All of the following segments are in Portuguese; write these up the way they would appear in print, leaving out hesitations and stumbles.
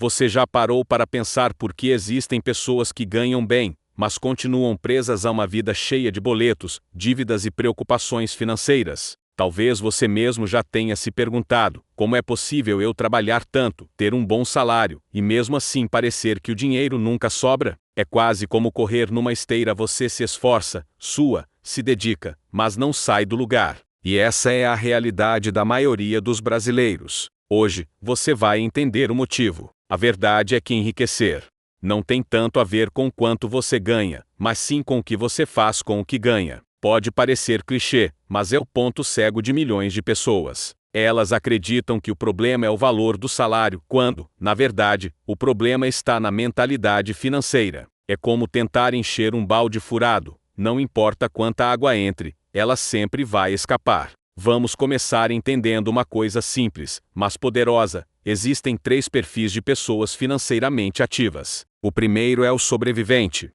Você já parou para pensar por que existem pessoas que ganham bem, mas continuam presas a uma vida cheia de boletos, dívidas e preocupações financeiras? Talvez você mesmo já tenha se perguntado: como é possível eu trabalhar tanto, ter um bom salário, e mesmo assim parecer que o dinheiro nunca sobra? É quase como correr numa esteira: você se esforça, sua, se dedica, mas não sai do lugar. E essa é a realidade da maioria dos brasileiros. Hoje, você vai entender o motivo. A verdade é que enriquecer não tem tanto a ver com quanto você ganha, mas sim com o que você faz com o que ganha. Pode parecer clichê, mas é o ponto cego de milhões de pessoas. Elas acreditam que o problema é o valor do salário, quando, na verdade, o problema está na mentalidade financeira. É como tentar encher um balde furado. Não importa quanta água entre, ela sempre vai escapar. Vamos começar entendendo uma coisa simples, mas poderosa. Existem 3 perfis de pessoas financeiramente ativas. O primeiro é o sobrevivente.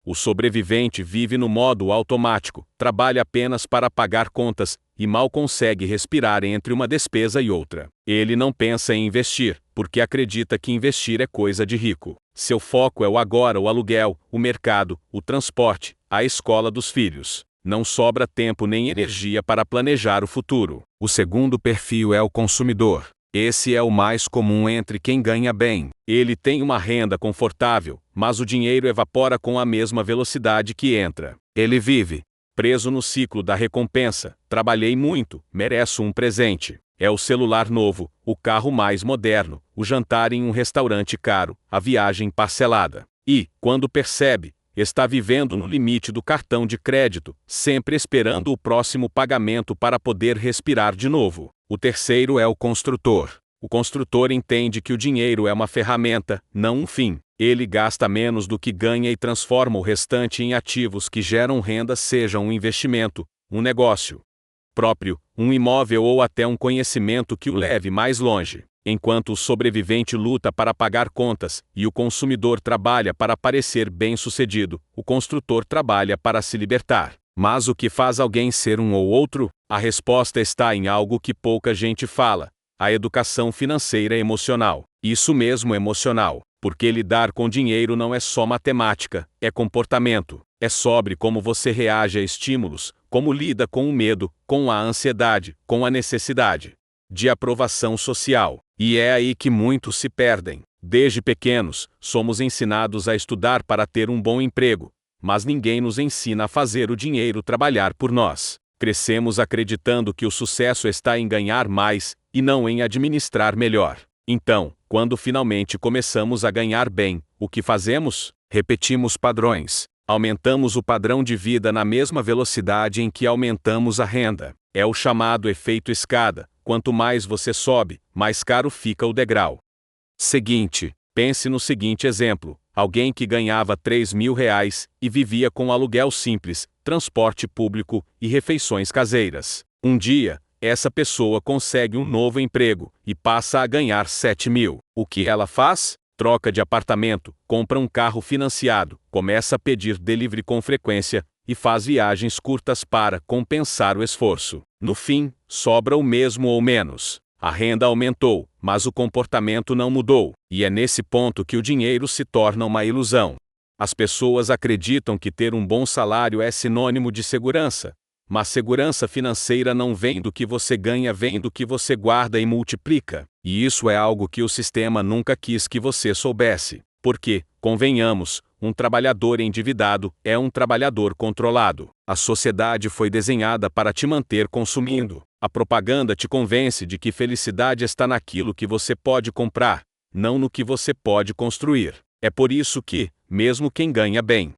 O sobrevivente vive no modo automático, trabalha apenas para pagar contas, e mal consegue respirar entre uma despesa e outra. Ele não pensa em investir, porque acredita que investir é coisa de rico. Seu foco é o agora: o aluguel, o mercado, o transporte, a escola dos filhos. Não sobra tempo nem energia para planejar o futuro. O segundo perfil é o consumidor. Esse é o mais comum entre quem ganha bem. Ele tem uma renda confortável, mas o dinheiro evapora com a mesma velocidade que entra. Ele vive preso no ciclo da recompensa. Trabalhei muito, mereço um presente. É o celular novo, o carro mais moderno, o jantar em um restaurante caro, a viagem parcelada. E, quando percebe, está vivendo no limite do cartão de crédito, sempre esperando o próximo pagamento para poder respirar de novo. O terceiro é o construtor. O construtor entende que o dinheiro é uma ferramenta, não um fim. Ele gasta menos do que ganha e transforma o restante em ativos que geram renda, seja um investimento, um negócio próprio, um imóvel ou até um conhecimento que o leve mais longe. Enquanto o sobrevivente luta para pagar contas e o consumidor trabalha para parecer bem-sucedido, o construtor trabalha para se libertar. Mas o que faz alguém ser um ou outro? A resposta está em algo que pouca gente fala: a educação financeira emocional. Isso mesmo, emocional, porque lidar com dinheiro não é só matemática, é comportamento. É sobre como você reage a estímulos, como lida com o medo, com a ansiedade, com a necessidade de aprovação social. E é aí que muitos se perdem. Desde pequenos, somos ensinados a estudar para ter um bom emprego, mas ninguém nos ensina a fazer o dinheiro trabalhar por nós. Crescemos acreditando que o sucesso está em ganhar mais, e não em administrar melhor. Então, quando finalmente começamos a ganhar bem, o que fazemos? Repetimos padrões. Aumentamos o padrão de vida na mesma velocidade em que aumentamos a renda. É o chamado efeito escada. Quanto mais você sobe, mais caro fica o degrau seguinte. Pense no seguinte exemplo: alguém que ganhava R$ 3.000 e vivia com aluguel simples, transporte público e refeições caseiras. Um dia, essa pessoa consegue um novo emprego e passa a ganhar 7.000. O que ela faz? Troca de apartamento, compra um carro financiado, começa a pedir delivery com frequência e faz viagens curtas para compensar o esforço. No fim, sobra o mesmo ou menos. A renda aumentou, mas o comportamento não mudou, e é nesse ponto que o dinheiro se torna uma ilusão. As pessoas acreditam que ter um bom salário é sinônimo de segurança, mas segurança financeira não vem do que você ganha, vem do que você guarda e multiplica. E isso é algo que o sistema nunca quis que você soubesse. Porque, convenhamos, um trabalhador endividado é um trabalhador controlado. A sociedade foi desenhada para te manter consumindo. A propaganda te convence de que felicidade está naquilo que você pode comprar, não no que você pode construir. É por isso que, mesmo quem ganha bem,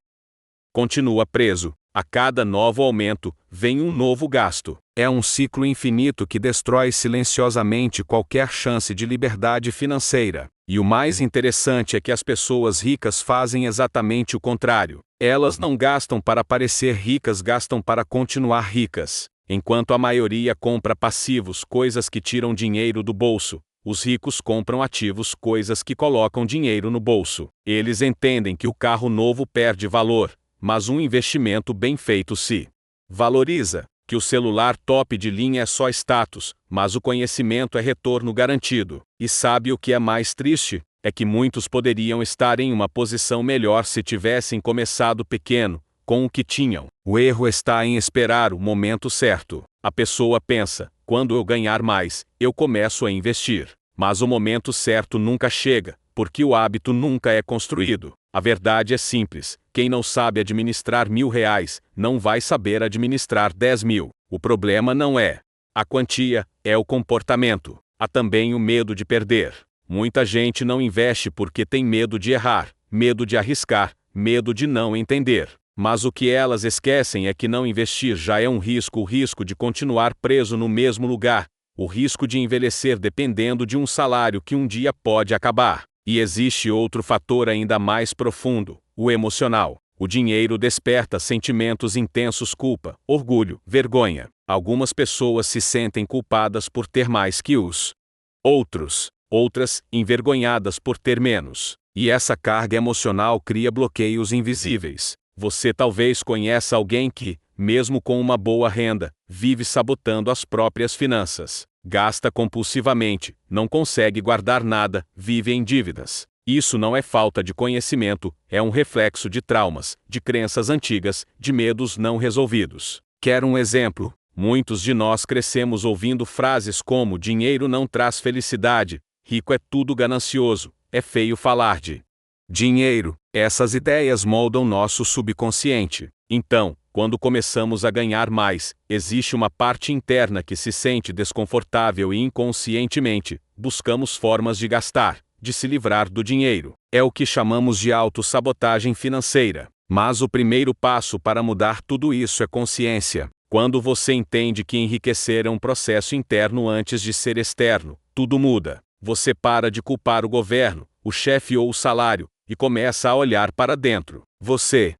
continua preso. A cada novo aumento, vem um novo gasto. É um ciclo infinito que destrói silenciosamente qualquer chance de liberdade financeira. E o mais interessante é que as pessoas ricas fazem exatamente o contrário. Elas não gastam para parecer ricas, gastam para continuar ricas. Enquanto a maioria compra passivos, coisas que tiram dinheiro do bolso, os ricos compram ativos, coisas que colocam dinheiro no bolso. Eles entendem que o carro novo perde valor, mas um investimento bem feito se valoriza, que o celular top de linha é só status, mas o conhecimento é retorno garantido. E sabe o que é mais triste? é que muitos poderiam estar em uma posição melhor se tivessem começado pequeno, com o que tinham. O erro está em esperar o momento certo. A pessoa pensa: quando eu ganhar mais, eu começo a investir. Mas o momento certo nunca chega, porque o hábito nunca é construído. A verdade é simples: quem não sabe administrar R$ 1.000, não vai saber administrar 10.000. O problema não é a quantia, é o comportamento. Há também o medo de perder. Muita gente não investe porque tem medo de errar, medo de arriscar, medo de não entender. Mas o que elas esquecem é que não investir já é um risco, o risco de continuar preso no mesmo lugar, o risco de envelhecer dependendo de um salário que um dia pode acabar. E existe outro fator ainda mais profundo, o emocional. O dinheiro desperta sentimentos intensos: culpa, orgulho, vergonha. Algumas pessoas se sentem culpadas por ter mais que os outras, envergonhadas por ter menos. E essa carga emocional cria bloqueios invisíveis. Você talvez conheça alguém que, mesmo com uma boa renda, vive sabotando as próprias finanças. Gasta compulsivamente, não consegue guardar nada, vive em dívidas. Isso não é falta de conhecimento, é um reflexo de traumas, de crenças antigas, de medos não resolvidos. Quer um exemplo? Muitos de nós crescemos ouvindo frases como: dinheiro não traz felicidade, rico é tudo ganancioso, é feio falar de dinheiro. Essas ideias moldam nosso subconsciente. Então, quando começamos a ganhar mais, existe uma parte interna que se sente desconfortável e inconscientemente buscamos formas de gastar, de se livrar do dinheiro. É o que chamamos de autossabotagem financeira. Mas o primeiro passo para mudar tudo isso é consciência. Quando você entende que enriquecer é um processo interno antes de ser externo, tudo muda. Você para de culpar o governo, o chefe ou o salário, e começa a olhar para dentro. Você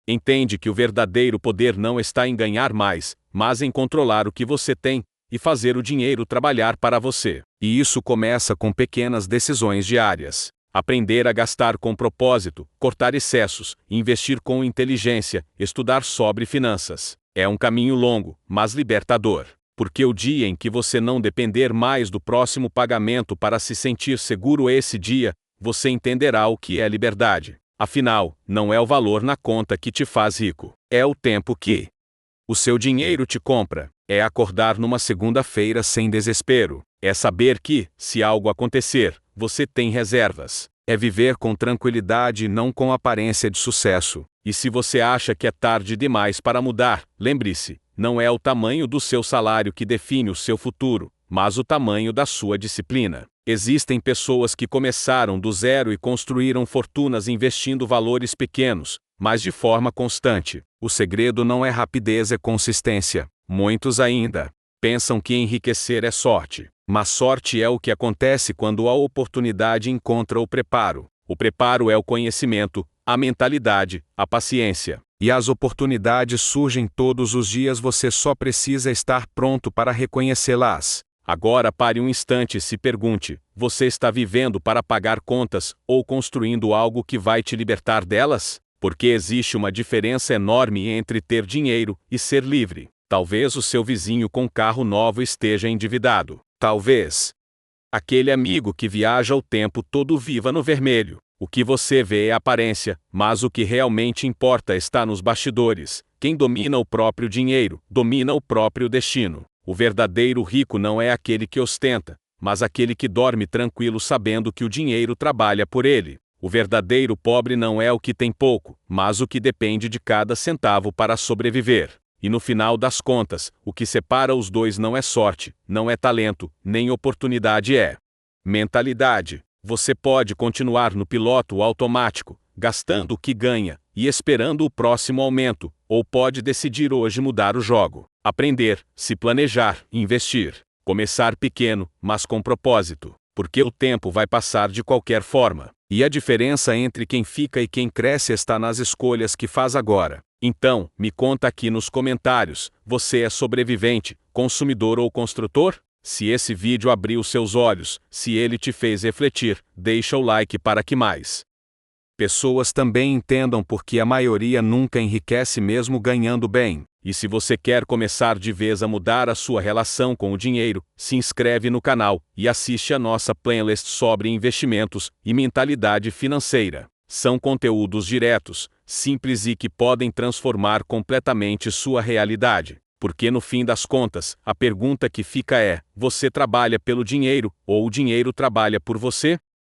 entende que o verdadeiro poder não está em ganhar mais, mas em controlar o que você tem e fazer o dinheiro trabalhar para você. E isso começa com pequenas decisões diárias. Aprender a gastar com propósito, cortar excessos, investir com inteligência, estudar sobre finanças. É um caminho longo, mas libertador. Porque o dia em que você não depender mais do próximo pagamento para se sentir seguro, esse dia, você entenderá o que é liberdade. Afinal, não é o valor na conta que te faz rico, é o tempo que o seu dinheiro te compra. É acordar numa segunda-feira sem desespero. É saber que, se algo acontecer, você tem reservas. É viver com tranquilidade e não com aparência de sucesso. E se você acha que é tarde demais para mudar, lembre-se, não é o tamanho do seu salário que define o seu futuro, mas o tamanho da sua disciplina. Existem pessoas que começaram do zero e construíram fortunas investindo valores pequenos, mas de forma constante. O segredo não é rapidez, é consistência. Muitos ainda pensam que enriquecer é sorte. Mas sorte é o que acontece quando a oportunidade encontra o preparo. O preparo é o conhecimento, a mentalidade, a paciência. E as oportunidades surgem todos os dias, você só precisa estar pronto para reconhecê-las. Agora pare um instante e se pergunte: você está vivendo para pagar contas ou construindo algo que vai te libertar delas? Porque existe uma diferença enorme entre ter dinheiro e ser livre. Talvez o seu vizinho com carro novo esteja endividado. Talvez aquele amigo que viaja o tempo todo viva no vermelho. O que você vê é a aparência, mas o que realmente importa está nos bastidores. Quem domina o próprio dinheiro, domina o próprio destino. O verdadeiro rico não é aquele que ostenta, mas aquele que dorme tranquilo sabendo que o dinheiro trabalha por ele. O verdadeiro pobre não é o que tem pouco, mas o que depende de cada centavo para sobreviver. E no final das contas, o que separa os dois não é sorte, não é talento, nem oportunidade, é mentalidade. Você pode continuar no piloto automático, gastando o que ganha e esperando o próximo aumento, ou pode decidir hoje mudar o jogo, aprender, se planejar, investir, começar pequeno, mas com propósito, porque o tempo vai passar de qualquer forma. E a diferença entre quem fica e quem cresce está nas escolhas que faz agora. Então, me conta aqui nos comentários: você é sobrevivente, consumidor ou construtor? Se esse vídeo abriu seus olhos, se ele te fez refletir, deixa o like para que mais pessoas também entendam porque a maioria nunca enriquece mesmo ganhando bem. E se você quer começar de vez a mudar a sua relação com o dinheiro, se inscreve no canal e assiste a nossa playlist sobre investimentos e mentalidade financeira. São conteúdos diretos, simples e que podem transformar completamente sua realidade. Porque no fim das contas, a pergunta que fica é: você trabalha pelo dinheiro ou o dinheiro trabalha por você?